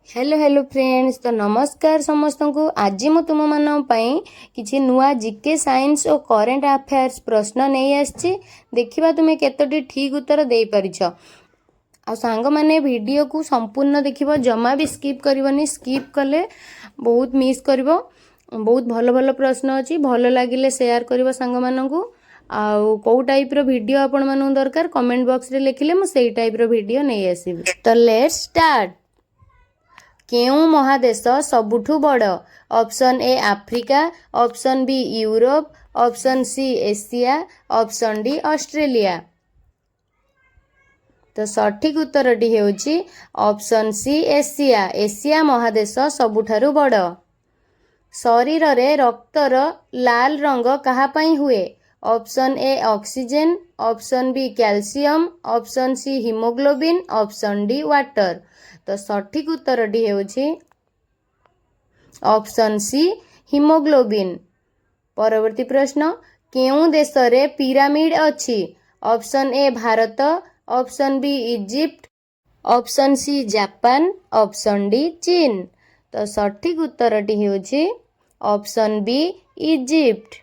Hello hello friends. तो नमस्कार समस्त को। आज मु तुम मान किसी नुआ जीके साइंस और करेंट अफेयर्स प्रश्न नहीं आसी। देखिबा तुम्हें केतोटी ठीक उत्तर दे परिछ। आ सांग माने वीडियो को संपूर्ण देखिबो, जमा भी स्किप करबनी। स्किप कले बहुत मिस करबो। बहुत भल भल प्रश्न अछि, भल लागिले शेयर करबो सांग माननकु। आ को टाइप रो वीडियो आपण मानू दरकार कमेंट बॉक्स रे लिखिले मु सेही टाइप रो वीडियो नहीं आसीबी। तो लेट्स स्टार्ट। केउं महादेश सबुठु बड़? Option A Africa, option B Europe, option C Asia, option D Australia. तो सठिक उत्तरटी हेउची ऑप्शन सी एशिया। एशिया महादेश सबुठारु बड़। शरीर रे रक्तर लाल रंग कहा पई हुए? Option A oxygen, option B calcium, option C haemoglobin, option D water. तो सठिक उत्तरटी हेउची ऑप्शन सी हीमोग्लोबिन। परवर्ती प्रश्न, केउं देश रे पिरामिड अछि? Option A Bharat, option B Egypt, option C Japan, option D चीन। तो सठिक उत्तरटी हेउची ऑप्शन बी इजिप्ट।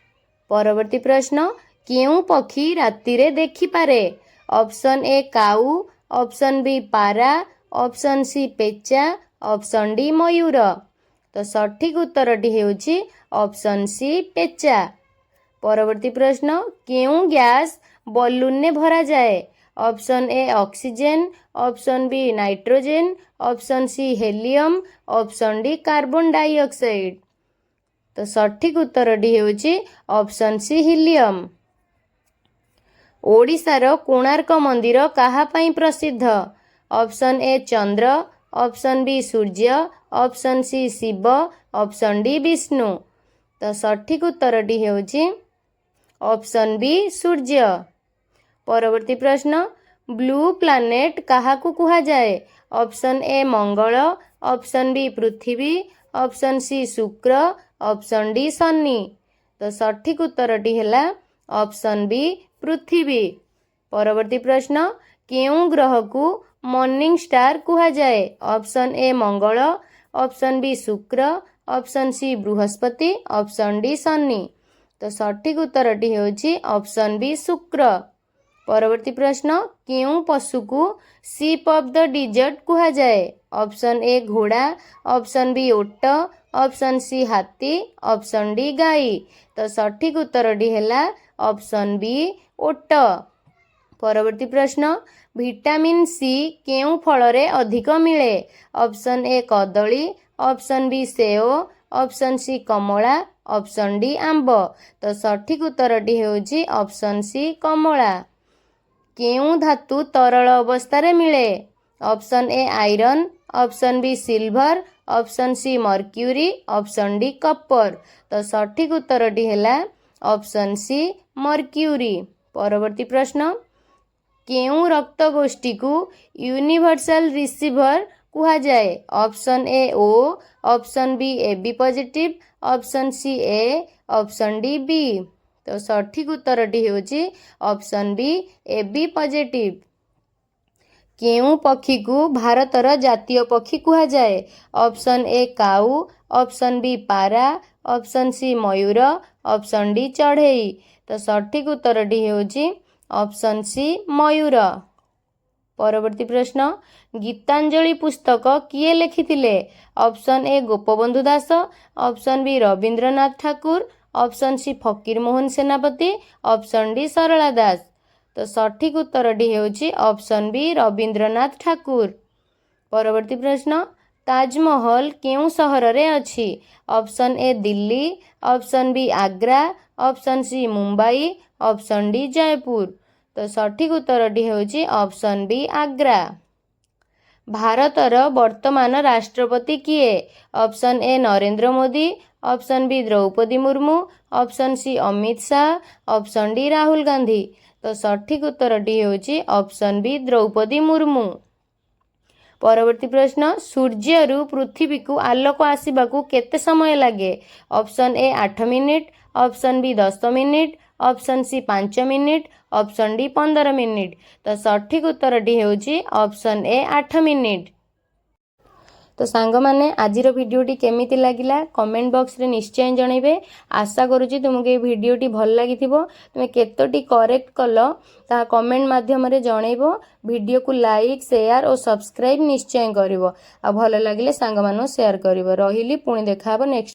परवर्ती प्रश्न, केउं पक्षी राति रे देखि पारे? ऑप्शन ए काऊ, ऑप्शन बी पारा, ऑप्शन सी पेचा, ऑप्शन डी मयूर। तो सठिक उत्तरटी हेउची ऑप्शन सी पेचा। परवर्ती प्रश्न, केउं गैस बलून ने भरा जाए? Option A oxygen, option B nitrogen, option C helium, option D carbon dioxide. तो सठिक उत्तरटी हेउची ऑप्शन सी हीलियम। ओडिशार कोणार्क मंदिर कहा पई प्रसिद्ध? Option A Chandra, option B Surya, option C Shiva, option D Vishnu. तो सठिक उत्तरटी हेउची ऑप्शन बी सूर्य। परवर्ती प्रश्न, ब्लू प्लैनेट काहाकू कुहा जाए? Option A Mangal, option B Prithvi, option C Shukra, option D शनि। तो सठिक उत्तरटी हैला ऑप्शन बी पृथ्वी। परवर्ती प्रश्न, केउं ग्रह को मॉर्निंग स्टार कुहा जाए? Option A Mangal, option B शुक्र, ऑप्शन सी बृहस्पति, ऑप्शन डी शनि। तो सठिक उत्तरटी हेउची ऑप्शन बी शुक्र। परवर्ती प्रश्न, केउं पशु को सीप ऑफ द डिजर्ट कुहा जाए? ऑप्शन ए घोड़ा, ऑप्शन बी ओट, ऑप्शन सी हाथी, ऑप्शन डी गाई। तो सठिक उत्तरटी हैला ऑप्शन बी ओट। परवर्ती प्रश्न, विटामिन सी केउं फल रे अधिक मिले? ऑप्शन ए कदली, ऑप्शन बी सेव, ऑप्शन सी कमला, ऑप्शन डी आंब। तो सठिक उत्तरटी हेउची ऑप्शन सी कमला। केउं धातु तरल अवस्था रे मिले? Option A iron, option B silver, option C mercury, option D copper. तो सठिक उत्तरटी हैला ऑप्शन सी मर्क्यूरी। परवर्ती प्रश्न, केउं रक्त गोष्ठी को यूनिवर्सल रिसीवर कुहा जाए? Option A O, option B A B positive, option C A, option D B. तो सठिक उत्तरटी हेउची option B A B positive. केउं पक्षी को भारतर जातीय पक्षी कुहा जाए? ऑप्शन ए काऊ, ऑप्शन बी पारा, ऑप्शन सी मयूर, ऑप्शन डी चढ़ेई। तो सठिक उत्तरटी हेउची ऑप्शन सी मयूर। परवर्ती प्रश्न, गीतांजलि पुस्तक किए लिखिथिले? Option A Gopabandhu Das, option B Rabindranath Thakur, option C Fakir Mohan Senapati, option D Sarala Das. तो सठिक उत्तरटी हेउची ऑप्शन बी रविंद्रनाथ ठाकुर। परवर्ती प्रश्न, ताजमहल केउं सहर रे अछि? Option A Delhi, option B Agra, option C Mumbai, option D Jaipur. तो सठिक उत्तरटी हेउची ऑप्शन बी आग्रा। भारतर वर्तमान राष्ट्रपति किए? Option A Narendra Modi, option B Droupadi Murmu, option C Amit Shah, option D Rahul Gandhi. तो सठिक उत्तरटी हेउची ऑप्शन बी द्रौपदी मुर्मू। परवर्ती प्रश्न, सूर्यरु पृथ्वी को आलोक आसीबाकू केते समय लागे? Option A 8 minute, option B 10 minute, option C 5 minute, option D 15 minute. तो सठिक उत्तरटी हेउची ऑप्शन ए 8 मिनिट। तो सांग माने आजिर भिडियोटी केमिति लागिला कमेंट बॉक्स रे निश्चय जणैबे। आशा करूची तुमके ए भिडियोटी भल लागिथिबो। तुमे केतोटी करेक्ट कलो ता कमेंट माध्यम रे जणैबो। भिडियो को लाइक शेयर और सब्सक्राइब निश्चय करिवो। आ भल लागिले सांग मानो शेयर करिवो। रहिली पुणी देखा हबो नेक्स्ट।